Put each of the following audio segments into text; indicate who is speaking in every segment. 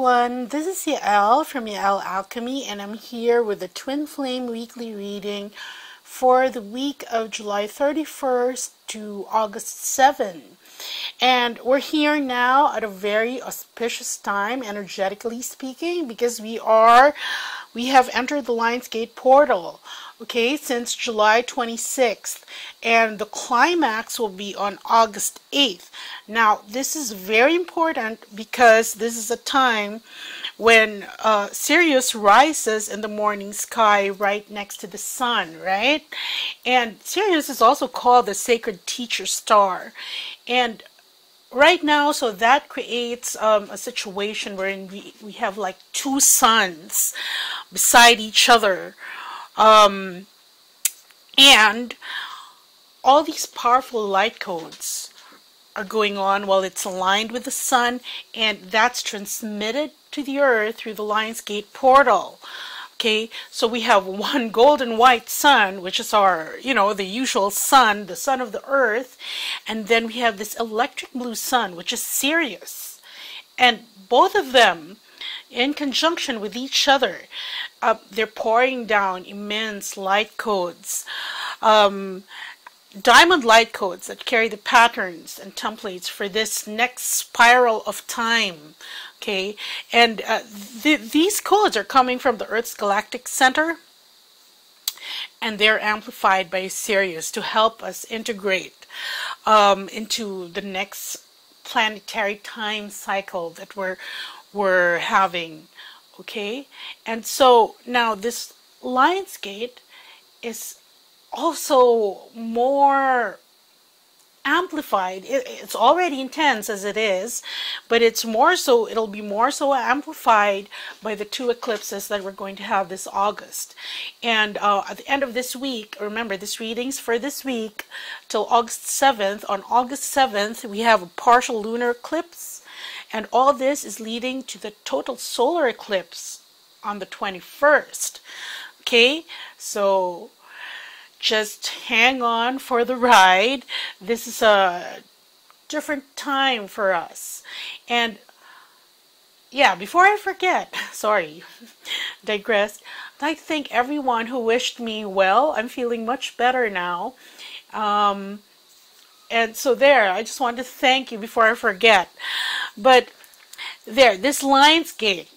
Speaker 1: everyone, this is Yael from Yael Alchemy, and I'm here with the Twin Flame Weekly Reading for the week of July 31st to August 7. And we're here now at a very auspicious time, energetically speaking, because we have entered the Lionsgate portal, okay, since July 26th, and the climax will be on August 8th. Now, this is very important because this is a time when Sirius rises in the morning sky right next to the sun, right? And Sirius is also called the sacred teacher star. And right now, so that creates a situation wherein we have like two suns beside each other. And all these powerful light codes are going on while it's aligned with the sun, and that's transmitted to the earth through the Lionsgate portal. Okay, so we have one golden white sun, which is our, the usual sun, the sun of the earth, and then we have this electric blue sun, which is Sirius. And both of them, in conjunction with each other, they're pouring down immense light codes, diamond light codes that carry the patterns and templates for this next spiral of time. Okay, and these codes are coming from the Earth's galactic center, and they're amplified by Sirius to help us integrate into the next planetary time cycle that we're having. Okay, and so now this Lionsgate is also more amplified. It's already intense as it is, but it'll be more so amplified by the two eclipses that we're going to have this August. And at the end of this week, remember, this reading's for this week till August 7th. On August 7th, we have a partial lunar eclipse, and all this is leading to the total solar eclipse on the 21st. Okay, so just hang on for the ride. This is a different time for us. And yeah, before I forget, sorry, digressed, I'd like to thank everyone who wished me well. I'm feeling much better now. And so there, I just wanted to thank you before I forget. But there, this Lionsgate,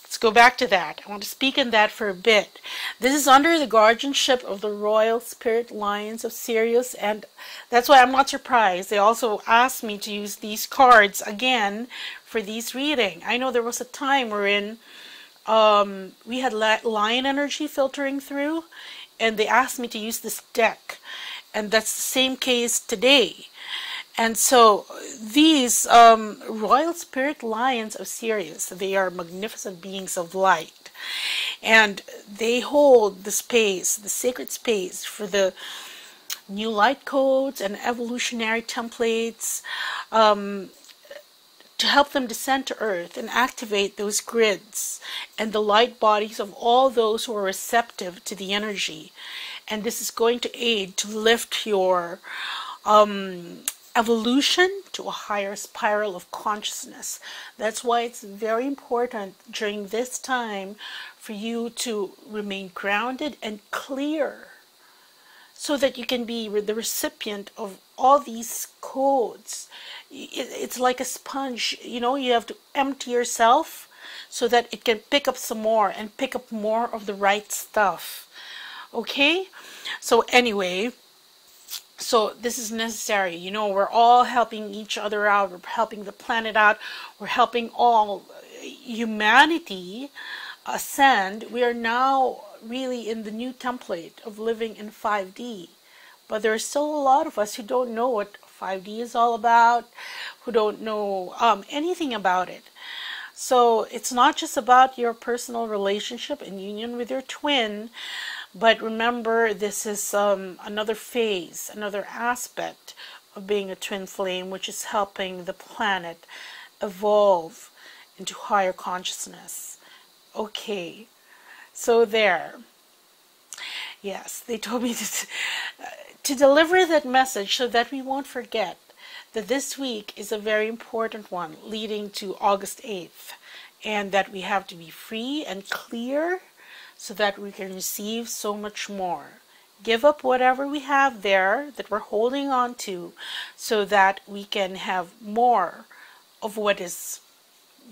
Speaker 1: let's go back to that. I want to speak in that for a bit. This is under the guardianship of the Royal Spirit Lions of Sirius, and that's why I'm not surprised. They also asked me to use these cards again for these reading. I know there was a time wherein we had lion energy filtering through, and they asked me to use this deck, and that's the same case today. And so these Royal Spirit Lions of Sirius, they are magnificent beings of light. And they hold the space, the sacred space for the new light codes and evolutionary templates to help them descend to Earth and activate those grids and the light bodies of all those who are receptive to the energy. And this is going to aid to lift your evolution to a higher spiral of consciousness. That's why it's very important during this time for you to remain grounded and clear, so that you can be the recipient of all these codes. It's like a sponge, you have to empty yourself so that it can pick up some more and pick up more of the right stuff. Okay? So anyway, so this is necessary. We're all helping each other out. We're helping the planet out. We're helping all humanity ascend. We are now really in the new template of living in 5D. But there are still a lot of us who don't know what 5D is all about, who don't know anything about it. So it's not just about your personal relationship and union with your twin, but remember, this is another phase, another aspect of being a twin flame, which is helping the planet evolve into higher consciousness. Okay, so there. Yes, they told me to deliver that message so that we won't forget that this week is a very important one leading to August 8th. and that we have to be free and clear so that we can receive so much more. Give up whatever we have there that we're holding on to so that we can have more of what is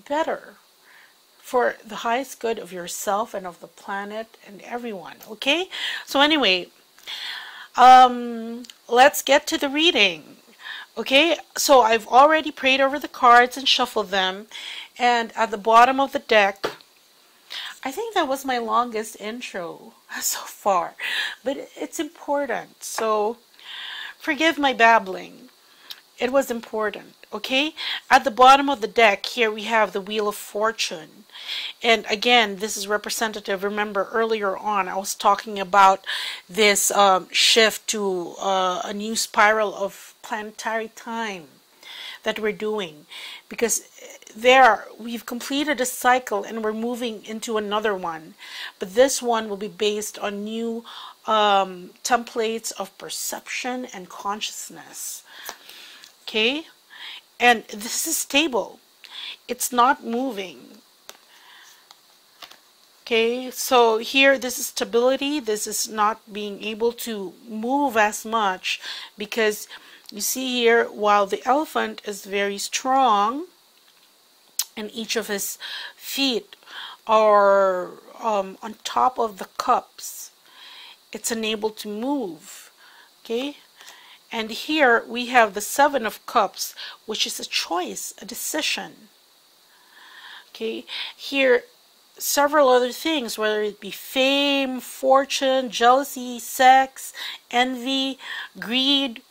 Speaker 1: better for the highest good of yourself and of the planet and everyone. Okay? So anyway, let's get to the reading. Okay, so I've already prayed over the cards and shuffled them, and at the bottom of the deck, I think that was my longest intro so far, but it's important, so forgive my babbling. It was important. Okay, at the bottom of the deck here we have the Wheel of Fortune, and again this is representative. Remember earlier on I was talking about this shift to a new spiral of planetary time that we're doing, because there we've completed a cycle and we're moving into another one, but this one will be based on new templates of perception and consciousness. Okay, and this is stable, it's not moving. Okay, so here this is stability. This is not being able to move as much, because you see here, while the elephant is very strong and each of his feet are on top of the cups, it's unable to move. Okay, and here we have the Seven of Cups, which is a choice, a decision. Okay, here several other things, whether it be fame, fortune, jealousy, sex, envy, greed.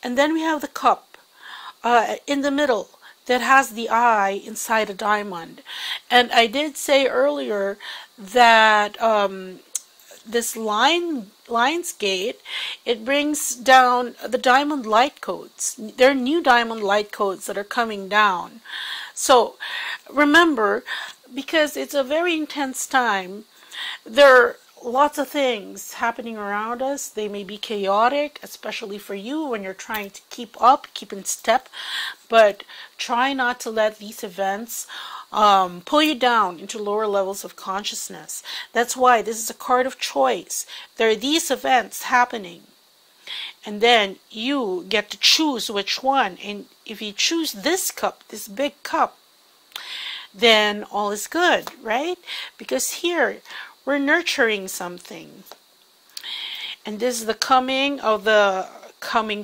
Speaker 1: And then we have the cup in the middle that has the eye inside a diamond. And I did say earlier that this Lionsgate, it brings down the diamond light codes. There are new diamond light codes that are coming down. So remember, because it's a very intense time, there are lots of things happening around us. They may be chaotic, especially for you when you're trying to keep up, keep in step, but try not to let these events pull you down into lower levels of consciousness. That's why this is a card of choice. There are these events happening, and then you get to choose which one. And if you choose this cup, this big cup, then all is good, right? Because here we're nurturing something, and this is the coming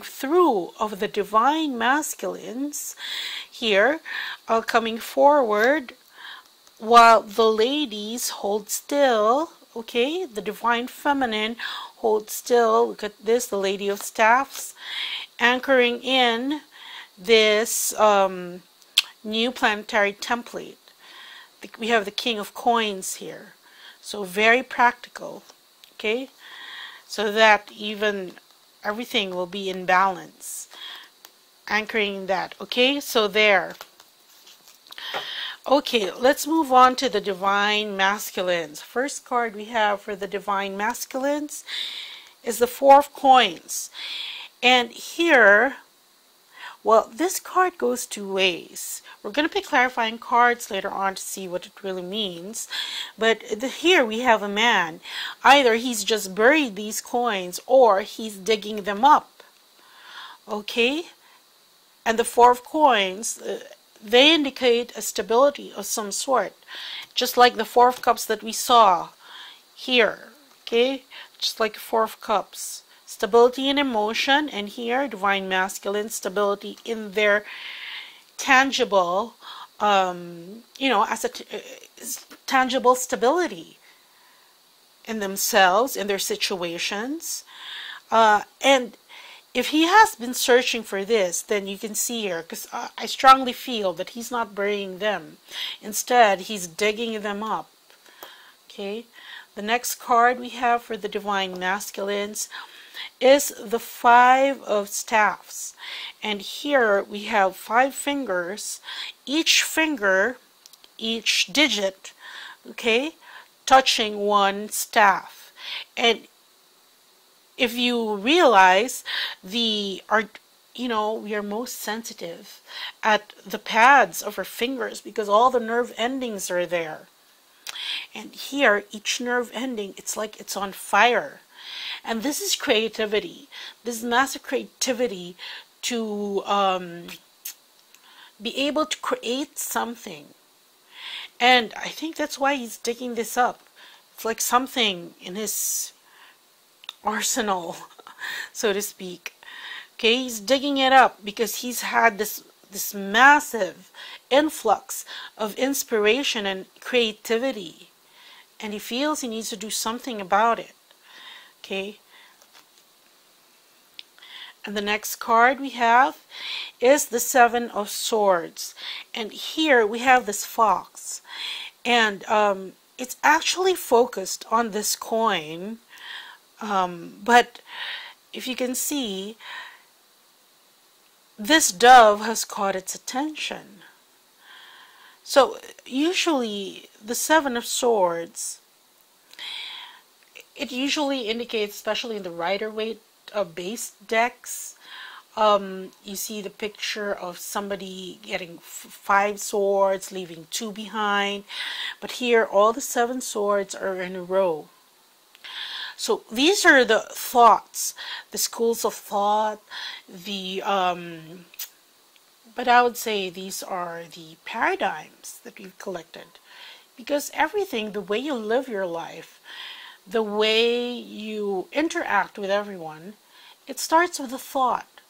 Speaker 1: through of the divine masculines here, coming forward, while the ladies hold still. Okay, the divine feminine holds still. Look at this, the Lady of Staffs, anchoring in this new planetary template. We have the King of Coins here, so very practical. Okay, so that even everything will be in balance, anchoring that. Okay, so there. Okay, let's move on to the divine masculines. First card we have for the divine masculines is the Four of Coins, and here, well, this card goes two ways. We're going to be clarifying cards later on to see what it really means. But here we have a man. Either he's just buried these coins or he's digging them up. Okay? And the Four of Coins, they indicate a stability of some sort. Just like the Four of Cups that we saw here. Okay? Just like the Four of Cups. Stability in emotion, and here divine masculine, stability in their tangible, as a tangible stability in themselves, in their situations. And if he has been searching for this, then you can see here, because I strongly feel that he's not burying them. Instead, he's digging them up. Okay, the next card we have for the divine masculines is the Five of Staffs, and here we have 5 fingers, each finger, each digit, okay, touching one staff. And if you realize the you know, we are most sensitive at the pads of our fingers because all the nerve endings are there. And here, each nerve ending, it's like it's on fire. And this is creativity. This is massive creativity to be able to create something. And I think that's why he's digging this up. It's like something in his arsenal, so to speak. Okay, he's digging it up because he's had this massive influx of inspiration and creativity. And he feels he needs to do something about it. Okay. And the next card we have is the Seven of Swords. And here we have this fox. And it's actually focused on this coin. But if you can see, this dove has caught its attention. So usually the Seven of Swords, it usually indicates, especially in the Rider-Waite base decks, you see the picture of somebody getting 5 swords, leaving 2 behind. But here all the 7 swords are in a row. So these are the thoughts, the schools of thought, but I would say these are the paradigms that we've collected. Because everything, the way you live your life, the way you interact with everyone, it starts with a thought.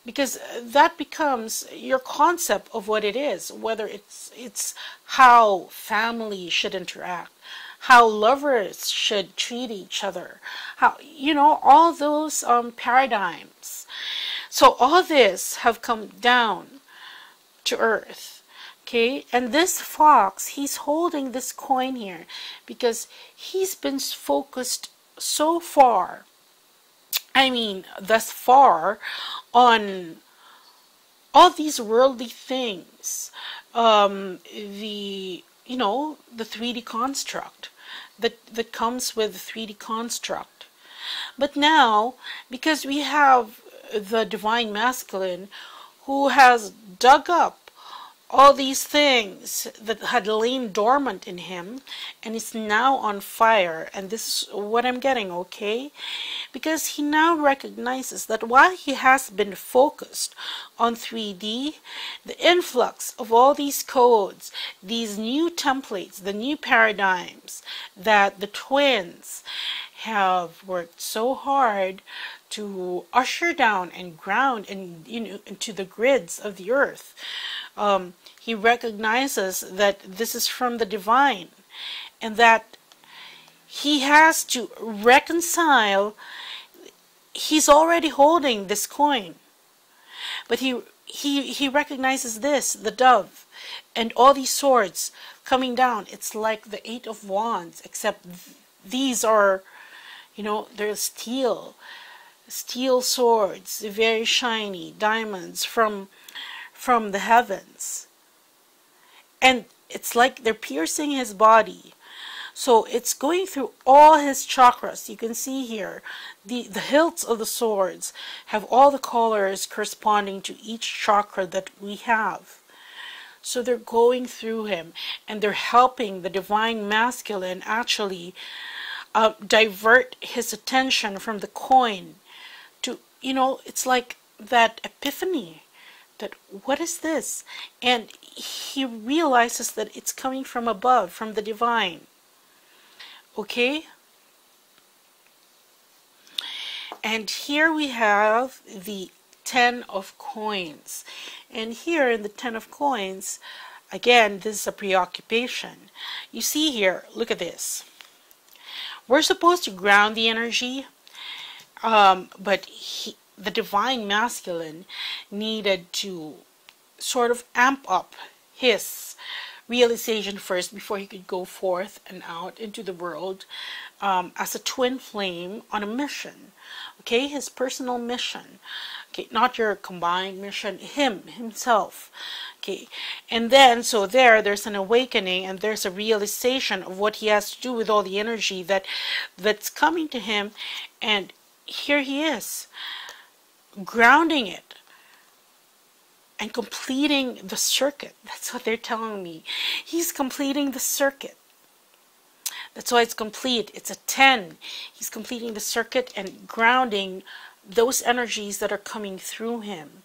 Speaker 1: Because that becomes your concept of what it is, whether it's how family should interact, how lovers should treat each other, how, you know, all those paradigms. So all this have come down to earth, okay? And this fox, he's holding this coin here because he's been focused so far, I mean, thus far, on all these worldly things, the 3D construct that comes with the 3D construct. But now, because we have the divine masculine who has dug up all these things that had lain dormant in him, and is now on fire. And this is what I'm getting, okay? Because he now recognizes that while he has been focused on 3D, the influx of all these codes, these new templates, the new paradigms that the twins have worked so hard to usher down and ground and into the grids of the earth. He recognizes that this is from the divine, and that he has to reconcile. He's already holding this coin, but he recognizes this, the dove, and all these swords coming down. It's like the 8 of Wands, except these are, they're steel swords, very shiny diamonds from the heavens. And it's like they're piercing his body. So it's going through all his chakras. You can see here, the hilts of the swords have all the colors corresponding to each chakra that we have. So they're going through him, and they're helping the divine masculine actually divert his attention from the coin to, it's like that epiphany. That what is this? And he realizes that it's coming from above, from the divine. Okay? And here we have the 10 of coins. And here in the 10 of coins, again, this is a preoccupation. You see here, look at this. We're supposed to ground the energy, but the divine masculine needed to sort of amp up his realization first before he could go forth and out into the world as a twin flame on a mission. Okay, his personal mission. Okay, not your combined mission, himself. Okay, and then so there's an awakening, and there's a realization of what he has to do with all the energy that's coming to him, and here he is, grounding it, and completing the circuit. That's what they're telling me. He's completing the circuit. That's why it's complete. It's a 10. He's completing the circuit and grounding those energies that are coming through him.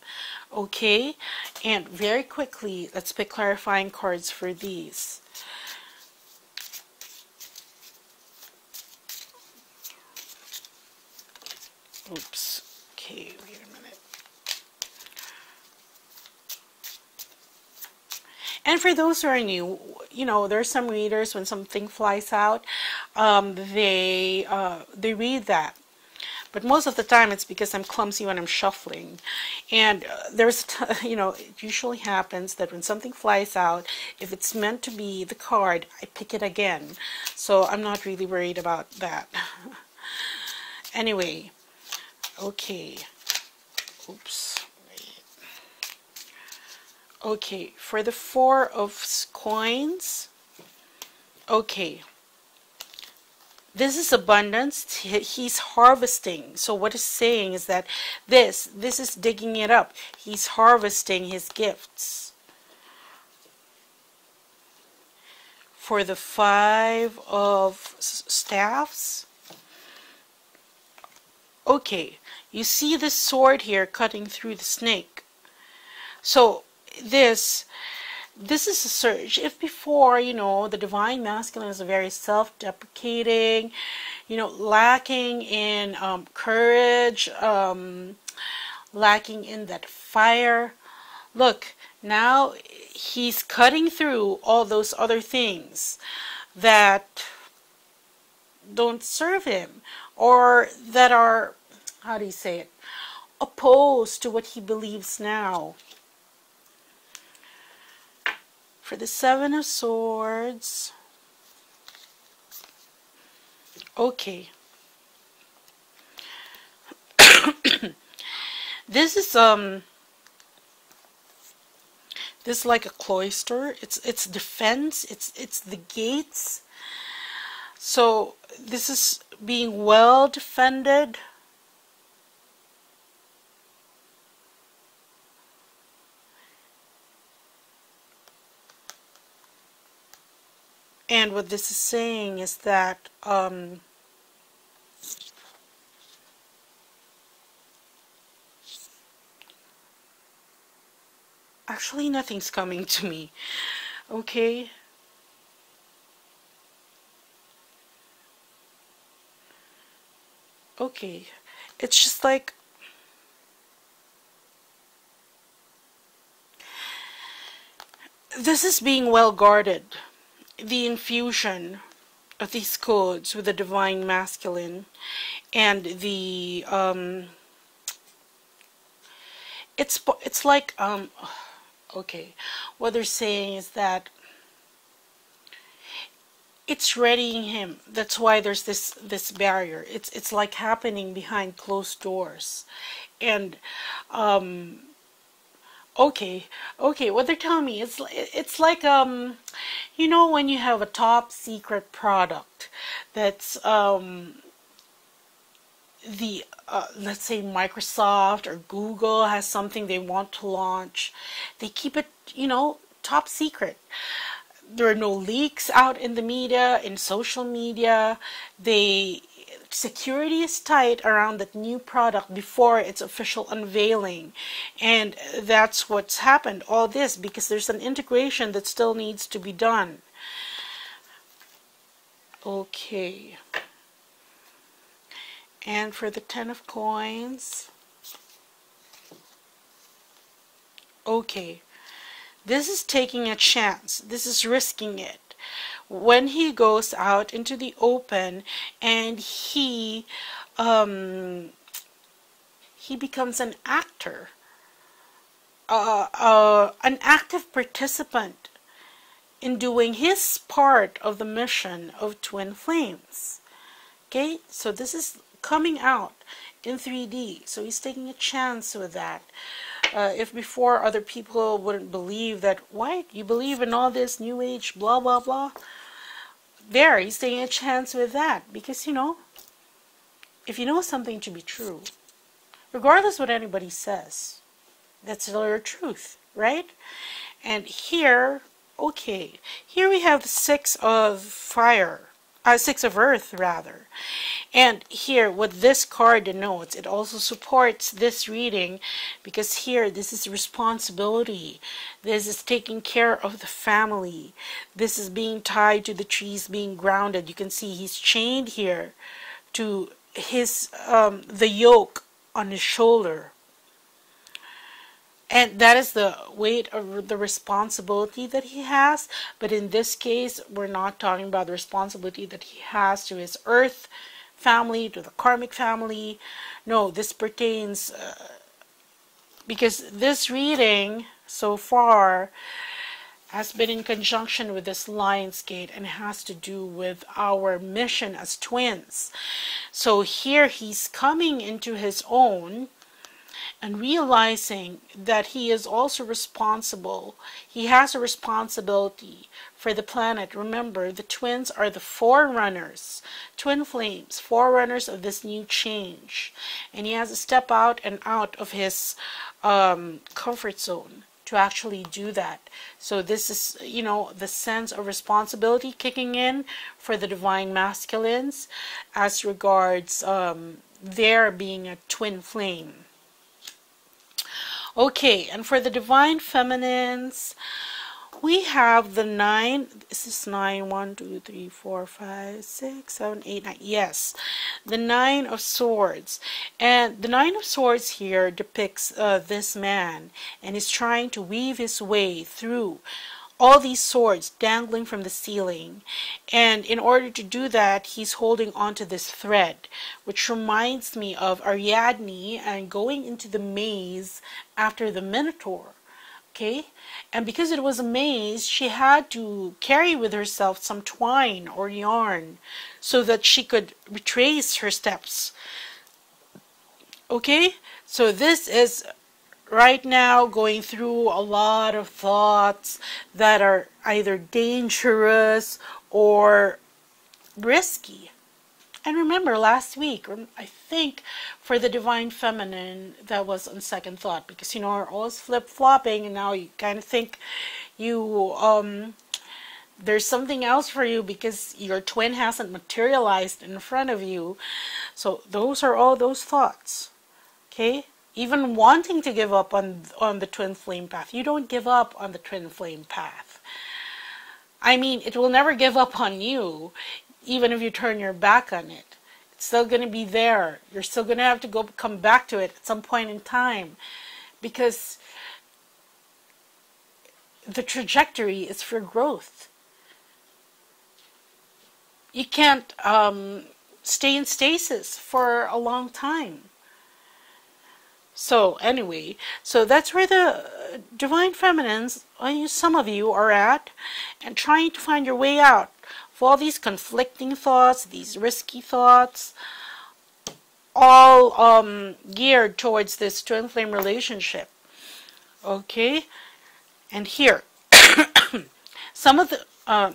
Speaker 1: Okay? And very quickly, let's pick clarifying cards for these. Oops. Okay, wait a minute. And for those who are new, you know, there are some readers, when something flies out, they read that. But most of the time it's because I'm clumsy when I'm shuffling. And you know, it usually happens that when something flies out, if it's meant to be the card, I pick it again. So I'm not really worried about that. Anyway, okay. Oops. Okay, for the 4 of coins, okay, this is abundance. He's harvesting. So what it's saying is that this is digging it up. He's harvesting his gifts. For the 5 of staffs, okay, you see this sword here cutting through the snake. So this is a surge. If before, you know, the divine masculine is very self-deprecating, you know, lacking in courage, lacking in that fire. Look, now he's cutting through all those other things that don't serve him, or that are, how do you say it, opposed to what he believes now. For the 7 of Swords, okay, this is this is like a cloister. It's defense. It's the gates. So this is being well defended. And what this is saying is that actually nothing's coming to me. Okay. Okay. It's just like this is being well guarded. The infusion of these codes with the divine masculine and the it's like okay, what they're saying is that it's readying him. That's why there's this barrier. It's like happening behind closed doors. And okay, what they're telling me, it's like you know, when you have a top secret product that's let's say Microsoft or Google has something they want to launch, they keep it, you know, top secret. There are no leaks out in the media, in social media. Security is tight around that new product before its official unveiling. And that's what's happened, all this, because there's an integration that still needs to be done. Okay. And for the 10 of coins, okay, this is taking a chance. This is risking it. When he goes out into the open and he becomes an actor, an active participant in doing his part of the mission of twin flames. Okay, so this is coming out in 3D, so he's taking a chance with that. If before other people wouldn't believe that, what, you believe in all this new age blah blah blah, there he's taking a chance with that, because you know, if you know something to be true, regardless what anybody says, that's still your truth. right? And here, okay, here we have the six of fire, six of earth rather. And here, what this card denotes, it also supports this reading, because here, this is responsibility. This is taking care of the family. This is being tied to the trees, being grounded. You can see he's chained here to his the yoke on his shoulder. And that is the weight of the responsibility that he has. But in this case, we're not talking about the responsibility that he has to his earth family, to the karmic family. No, this pertains, because this reading so far has been in conjunction with this Lion's Gate and has to do with our mission as twins. So here he's coming into his own and realizing that he is also responsible. He has a responsibility for the planet. Remember, the twins are the forerunners, twin flames, forerunners of this new change. And he has to step out and out of his comfort zone to actually do that. So this is, you know, the sense of responsibility kicking in for the divine masculines as regards their being a twin flame. Okay, and for the divine feminines, we have the 9. This is 9, 1, 2, 3, 4, 5, 6, 7, 8, 9. Yes, the 9 of Swords. And the 9 of Swords here depicts this man, and he's trying to weave his way through all these swords dangling from the ceiling. And in order to do that, he's holding onto this thread, which reminds me of Ariadne and going into the maze after the Minotaur. Okay, and because it was a maze, she had to carry with herself some twine or yarn so that she could retrace her steps. Okay, so this is right now going through a lot of thoughts that are either dangerous or risky. And remember, last week, I think for the divine feminine, that was on second thought, because you know, we're always flip-flopping, and now you kind of think you there's something else for you because your twin hasn't materialized in front of you. So those are all those thoughts. Okay, even wanting to give up on the twin flame path, you don't give up on the twin flame path. I mean, it will never give up on you. Even if you turn your back on it, it's still going to be there. You're still going to have to come back to it at some point in time, because the trajectory is for growth. You can't stay in stasis for a long time. So anyway, so that's where the divine feminines, some of you, are at, and trying to find your way out of all these conflicting thoughts, these risky thoughts, all geared towards this twin flame relationship. Okay, and here, some of the,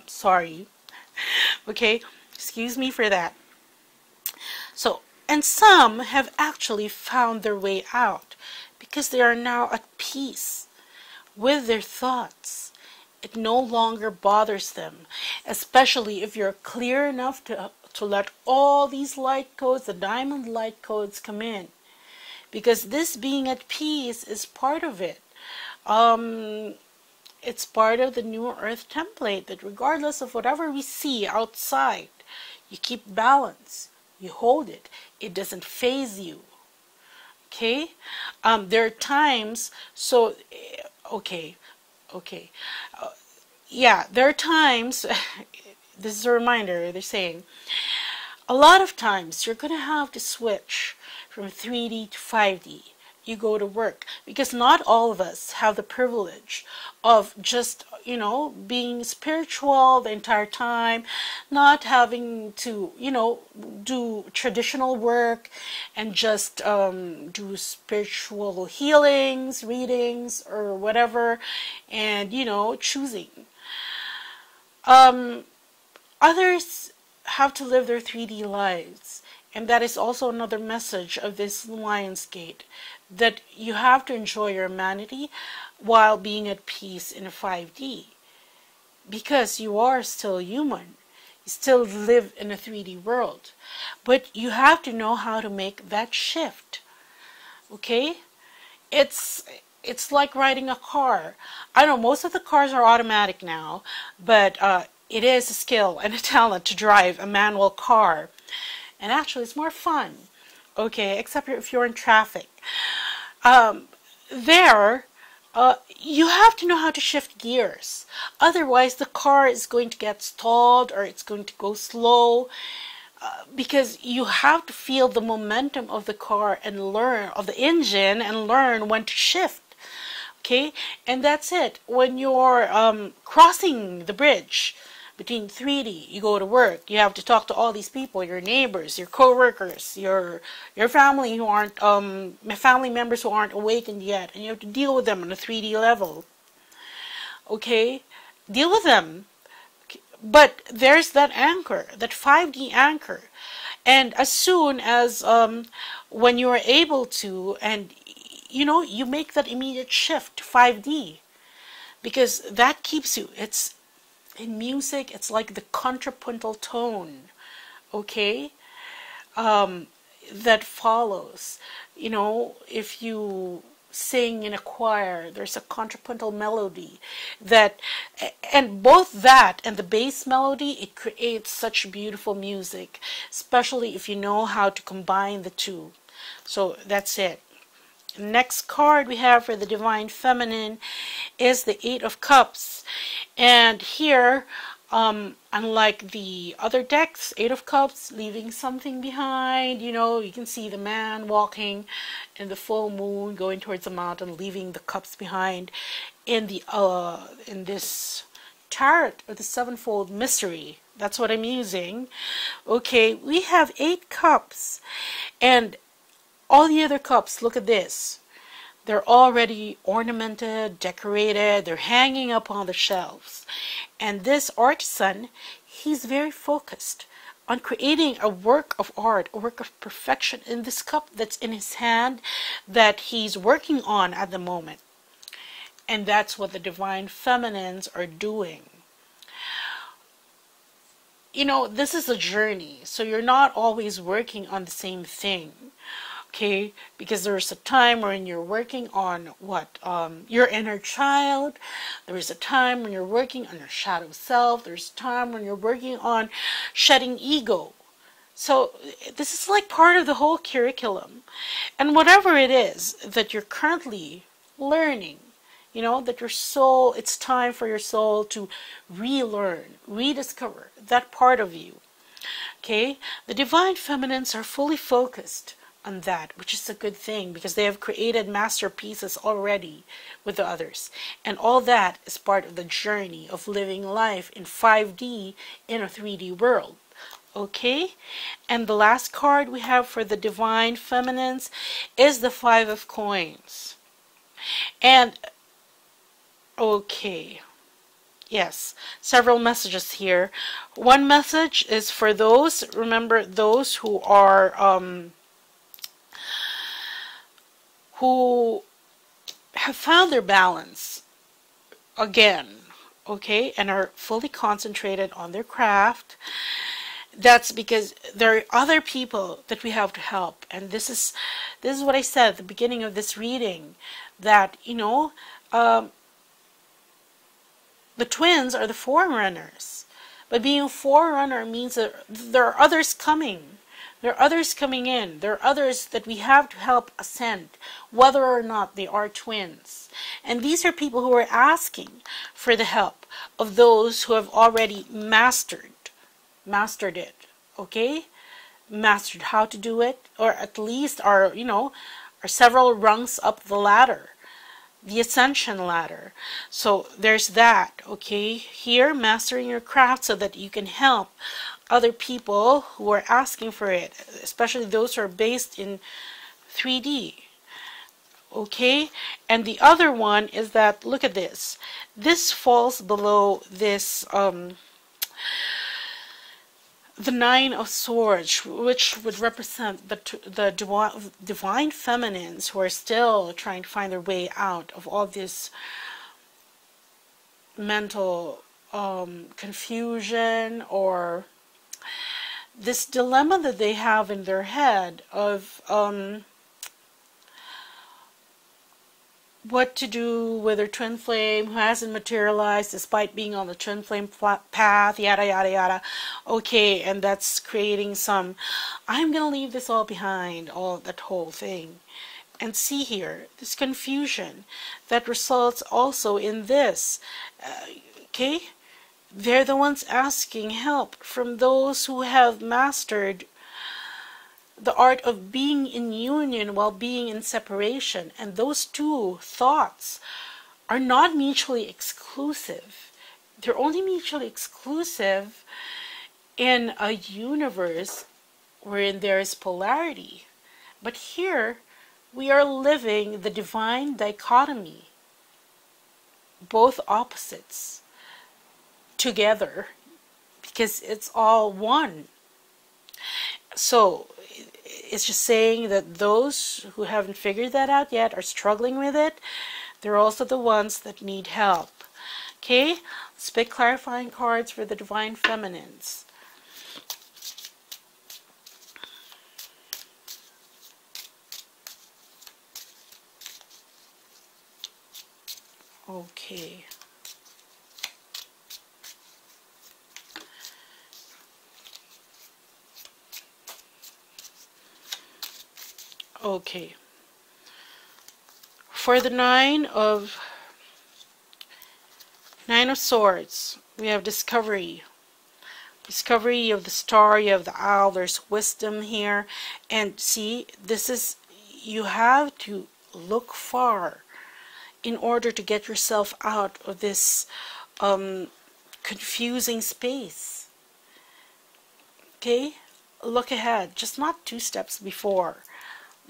Speaker 1: sorry, okay, excuse me for that. So, and some have actually found their way out because they are now at peace with their thoughts. It no longer bothers them, especially if you're clear enough to let all these light codes, the diamond light codes, come in. Because this being at peace is part of it. It's part of the new earth template, that regardless of whatever we see outside, you keep balance. You hold it. It doesn't faze you. Okay? There are times, so, okay. Yeah, there are times, this is a reminder, they're saying, a lot of times you're going to have to switch from 3D to 5D. You go to work, because not all of us have the privilege of just, you know, being spiritual the entire time, not having to, you know, do traditional work and just do spiritual healings, readings, or whatever, and, you know, choosing. Others have to live their 3D lives, And that is also another message of this Lion's Gate, that you have to enjoy your humanity while being at peace in a 5D. Because you are still human. You still live in a 3D world. But you have to know how to make that shift. Okay? It's like riding a car. I know most of the cars are automatic now, but it is a skill and a talent to drive a manual car. And actually, it's more fun, okay, except if you're in traffic. You have to know how to shift gears. Otherwise, the car is going to get stalled or it's going to go slow, because you have to feel the momentum of the car and learn, of the engine, and learn when to shift. Okay, and that's it. When you're crossing the bridge between 3D, you go to work, you have to talk to all these people, your neighbors, your co-workers, your family who aren't family members who aren't awakened yet, and you have to deal with them on a 3D level. Okay, deal with them. But there's that anchor, that 5D anchor, and as soon as when you are able to, and you make that immediate shift to 5D, because that keeps you. It's in music, it's like the contrapuntal tone, okay, that follows. If you sing in a choir, there's a contrapuntal melody and both that and the bass melody, it creates such beautiful music, especially if you know how to combine the two. So that's it. Next card we have for the Divine Feminine is the Eight of Cups. And here, unlike the other decks, Eight of Cups, leaving something behind. You can see the man walking in the full moon, going towards the mountain, leaving the cups behind. In this tarot, or the sevenfold mystery, that's what I'm using. Okay, we have 8 cups, and all the other cups, look at this. They're already ornamented, decorated, they're hanging up on the shelves. And this artisan, he's very focused on creating a work of art, a work of perfection in this cup that's in his hand, that he's working on at the moment. And that's what the Divine Feminines are doing. This is a journey, so you're not always working on the same thing. Okay, because there's a time when you're working on your inner child. There is a time when you're working on your shadow self. There's a time when you're working on shedding ego. So this is like part of the whole curriculum. And whatever it is that you're currently learning, that your soul, it's time for your soul to relearn, rediscover that part of you. Okay, the Divine Feminines are fully focused on that, which is a good thing, because they have created masterpieces already with the others, and all that is part of the journey of living life in 5D in a 3D world. Okay, and the last card we have for the Divine Feminines is the Five of Coins. And okay, yes, several messages here. One message is for those, remember, those who are who have found their balance again, okay, and are fully concentrated on their craft. That's because there are other people that we have to help. And this is what I said at the beginning of this reading, that the twins are the forerunners, but being a forerunner means that there are others coming. There are others coming in. There are others that we have to help ascend, whether or not they are twins. And these are people who are asking for the help of those who have already mastered it, okay? Mastered how to do it, or at least are several rungs up the ladder, the ascension ladder. So there's that, okay? Here, mastering your craft so that you can help other people who are asking for it, especially those who are based in 3D. Okay, and the other one is that, look at this. This falls below this the Nine of Swords, which would represent the divine feminines who are still trying to find their way out of all this mental confusion, or this dilemma that they have in their head of what to do with their twin flame who hasn't materialized despite being on the twin flame path, yada yada yada. Okay, and that's creating some, I'm gonna leave this all behind, all that whole thing. And see here, this confusion that results also in this. Okay, they're the ones asking help from those who have mastered the art of being in union while being in separation. And those two thoughts are not mutually exclusive. They're only mutually exclusive in a universe wherein there is polarity. But here, we are living the divine dichotomy, both opposites together, because it's all one. So it's just saying that those who haven't figured that out yet are struggling with it. They're also the ones that need help. Okay, let's pick clarifying cards for the divine feminines. Okay. Okay. For the Nine of Swords, we have discovery. Discovery of the star, you have the owl, there's wisdom here. And see, this is, you have to look far in order to get yourself out of this confusing space. Okay? Look ahead, just not 2 steps before.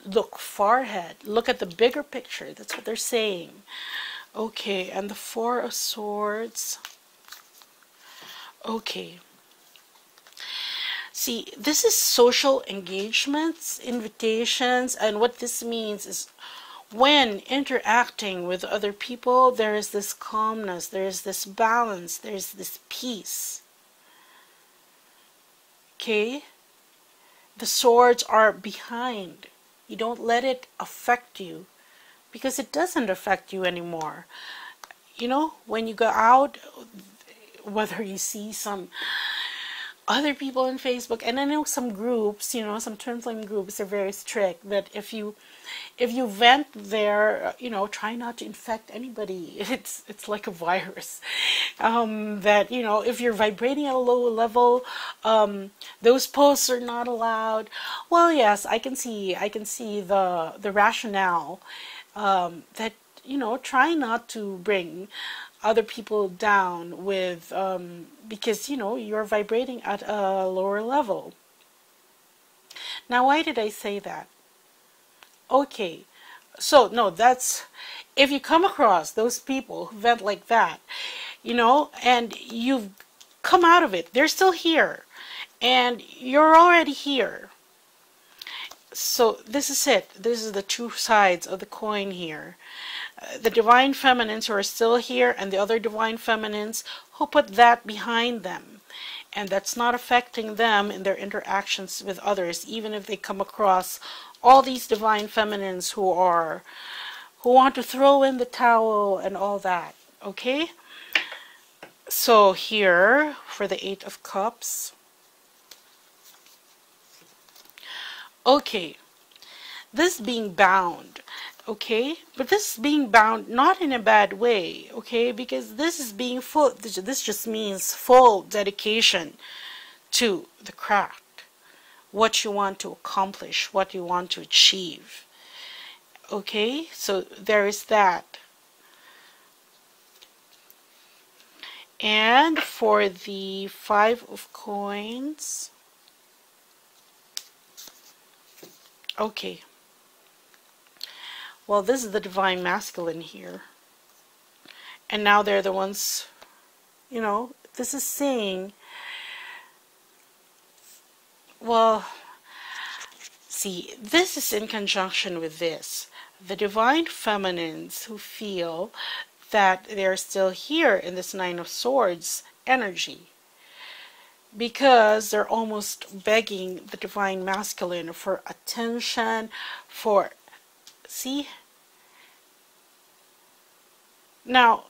Speaker 1: Look far ahead. Look at the bigger picture. That's what they're saying. Okay, and the Four of Swords. Okay. See, this is social engagements, invitations, and what this means is when interacting with other people, there is this calmness, there is this balance, there is this peace. Okay? The swords are behind. You don't let it affect you, because it doesn't affect you anymore. You know, when you go out, whether you see some other people on Facebook, and I know some groups, you know, some twin flame groups are very strict that if you vent there, you know, try not to infect anybody. It's like a virus. That, you know, if you're vibrating at a low level, those posts are not allowed. Well, yes, I can see the rationale that, you know, try not to bring other people down with because, you know, you're vibrating at a lower level. Now, why did I say that? Okay, so no, that's, if you come across those people who vent like that, you know, and you've come out of it, they're still here, and you're already here. So this is it. This is the 2 sides of the coin here. The divine feminines who are still here, and the other divine feminines who put that behind them. And that's not affecting them in their interactions with others, even if they come across all these divine feminines who want to throw in the towel and all that. Okay? So here, for the 8 of Cups. Okay. This being bound. Okay, but this is being bound not in a bad way, okay, because this is being full, this just means full dedication to the craft, what you want to accomplish, what you want to achieve. Okay, so there is that. And for the 5 of Coins, okay. Well, this is the divine masculine here. And now they're the ones, you know, this is saying well, see, this is in conjunction with this. The divine feminines who feel that they're still here in this Nine of Swords energy, because they're almost begging the divine masculine for attention, for, see? Now,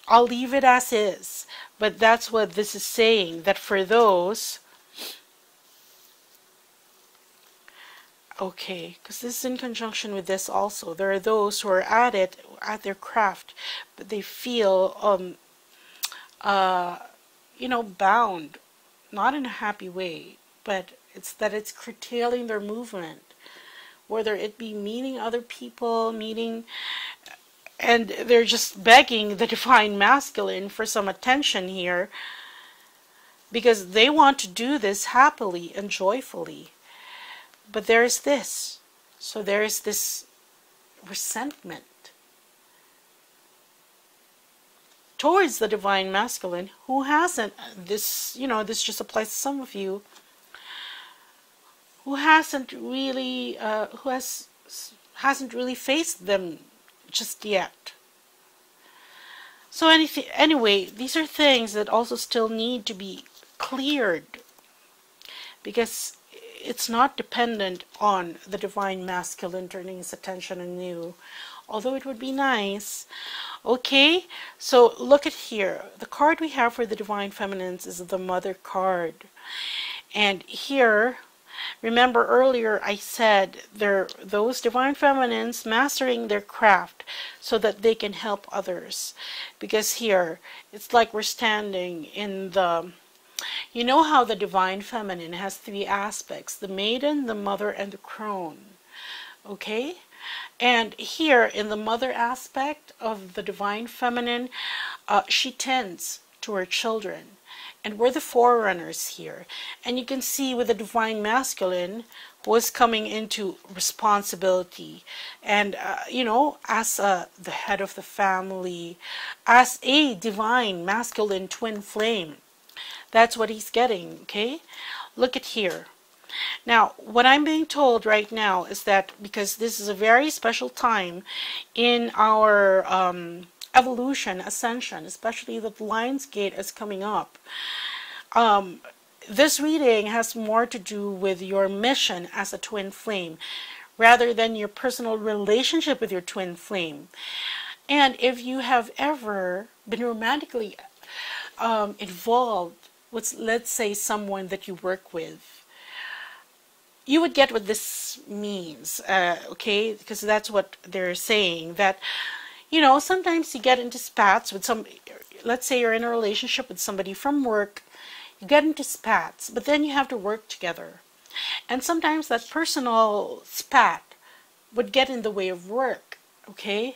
Speaker 1: I'll leave it as is, but that's what this is saying, that for those, okay, because this is in conjunction with this also, there are those who are at it, at their craft, but they feel, you know, bound, not in a happy way, but it's that it's curtailing their movement, whether it be meeting other people, and they're just begging the divine masculine for some attention here, because they want to do this happily and joyfully. But there's this. So there's this resentment towards the divine masculine, who hasn't, this, you know, this just applies to some of you, who hasn't really, hasn't really faced them just yet. So anyway, these are things that also still need to be cleared, because it's not dependent on the divine masculine turning his attention on you, although it would be nice. Okay, so look at here. The card we have for the divine feminines is the Mother card. And here, remember earlier I said those divine feminines mastering their craft so that they can help others. Because here, it's like we're standing in the, you know how the divine feminine has three aspects: the maiden, the mother, and the crone. Okay? And here in the mother aspect of the divine feminine, she tends to her children. And we're the forerunners here. And you can see with the divine masculine was coming into responsibility. And, you know, as the head of the family, as a divine masculine twin flame. That's what he's getting, okay? Look at here. Now, what I'm being told right now is that because this is a very special time in our evolution, ascension, especially that the Lion's Gate is coming up, this reading has more to do with your mission as a twin flame rather than your personal relationship with your twin flame. And if you have ever been romantically involved with, let's say, someone that you work with, you would get what this means, okay? Because that's what they're saying, that, you know, sometimes you get into spats with some, let's say you're in a relationship with somebody from work, you get into spats, but then you have to work together. And sometimes that personal spat would get in the way of work, okay?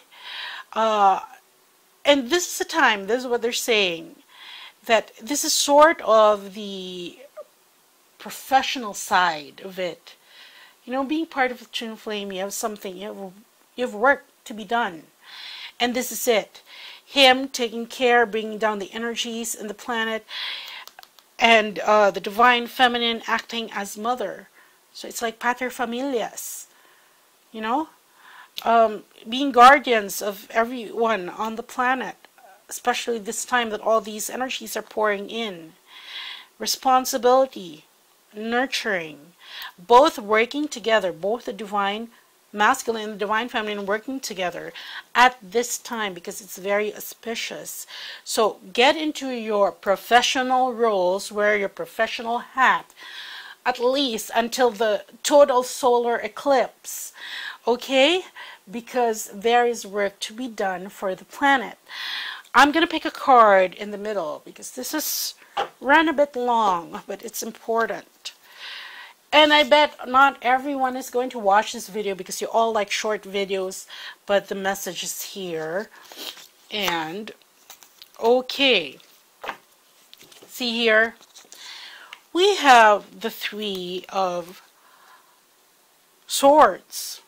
Speaker 1: And this is the time, this is what they're saying, that this is sort of the professional side of it. You know, being part of a twin flame, you have something, you have work to be done. And this is it. Him taking care, bringing down the energies in the planet, and the divine feminine acting as mother. So it's like pater familias, you know, being guardians of everyone on the planet, especially this time that all these energies are pouring in. Responsibility, nurturing, both working together, both the divine masculine and the divine feminine working together at this time, because it's very auspicious. So get into your professional roles, wear your professional hat, at least until the total solar eclipse, okay? Because there is work to be done for the planet. I'm going to pick a card in the middle because this is ran a bit long, but it's important. And I bet not everyone is going to watch this video because you all like short videos, but the message is here. And, okay. See here? We have the Three of Swords.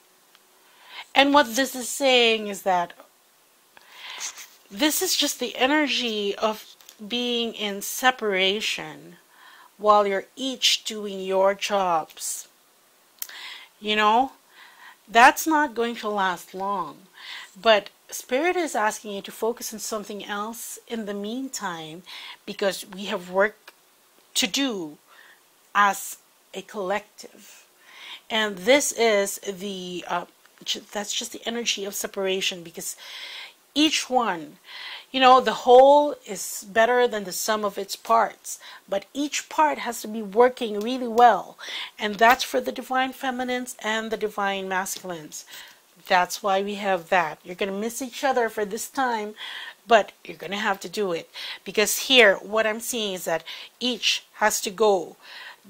Speaker 1: And what this is saying is that this is just the energy of being in separation while you're each doing your jobs. You know, that's not going to last long. But Spirit is asking you to focus on something else in the meantime, because we have work to do as a collective. And this is the, that's just the energy of separation, because each one, you know, the whole is better than the sum of its parts, but each part has to be working really well. And that's for the divine feminines and the divine masculines. That's why we have that. You're going to miss each other for this time, but you're going to have to do it. Because here, what I'm seeing is that each has to go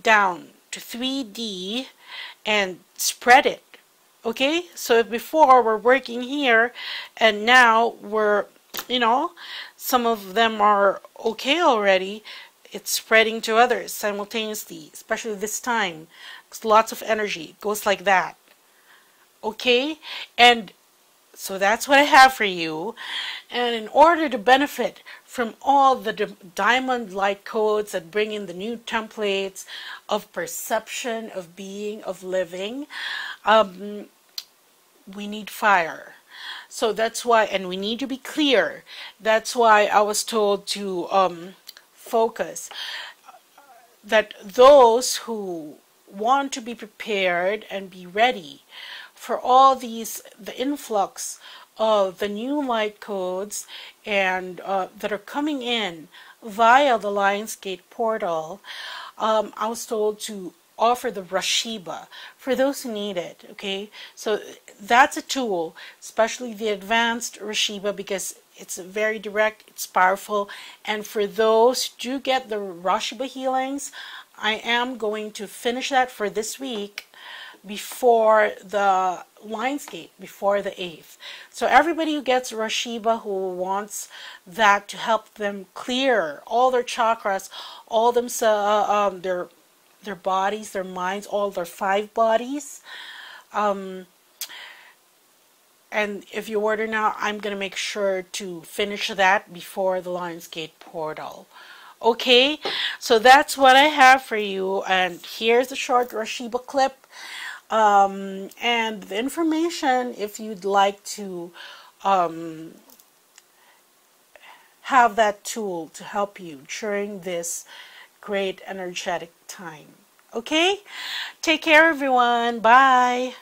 Speaker 1: down to 3D and spread it. Okay? So before we're working here, and now we're, you know, some of them are okay already. It's spreading to others simultaneously, especially this time. It's lots of energy. It goes like that. Okay, and so that's what I have for you. And in order to benefit from all the diamond light codes that bring in the new templates of perception, of being, of living, we need fire. So that's why, and we need to be clear. That's why I was told to focus that those who want to be prepared and be ready for all these, the influx of the new light codes and that are coming in via the Lionsgate portal, I was told to offer the RASHEEBA for those who need it. Okay, so that's a tool, especially the advanced RASHEEBA, because it's very direct, it's powerful. And for those who do get the RASHEEBA healings, I am going to finish that for this week before the Lionsgate, before the 8th. So everybody who gets RASHEEBA, who wants that to help them clear all their chakras, all them, their bodies, their minds, all their 5 bodies. And if you order now, I'm going to make sure to finish that before the Lionsgate portal. Okay, so that's what I have for you. And here's a short RASHEEBA clip. And the information, if you'd like to have that tool to help you during this great energetic time. Okay? Take care, everyone. Bye.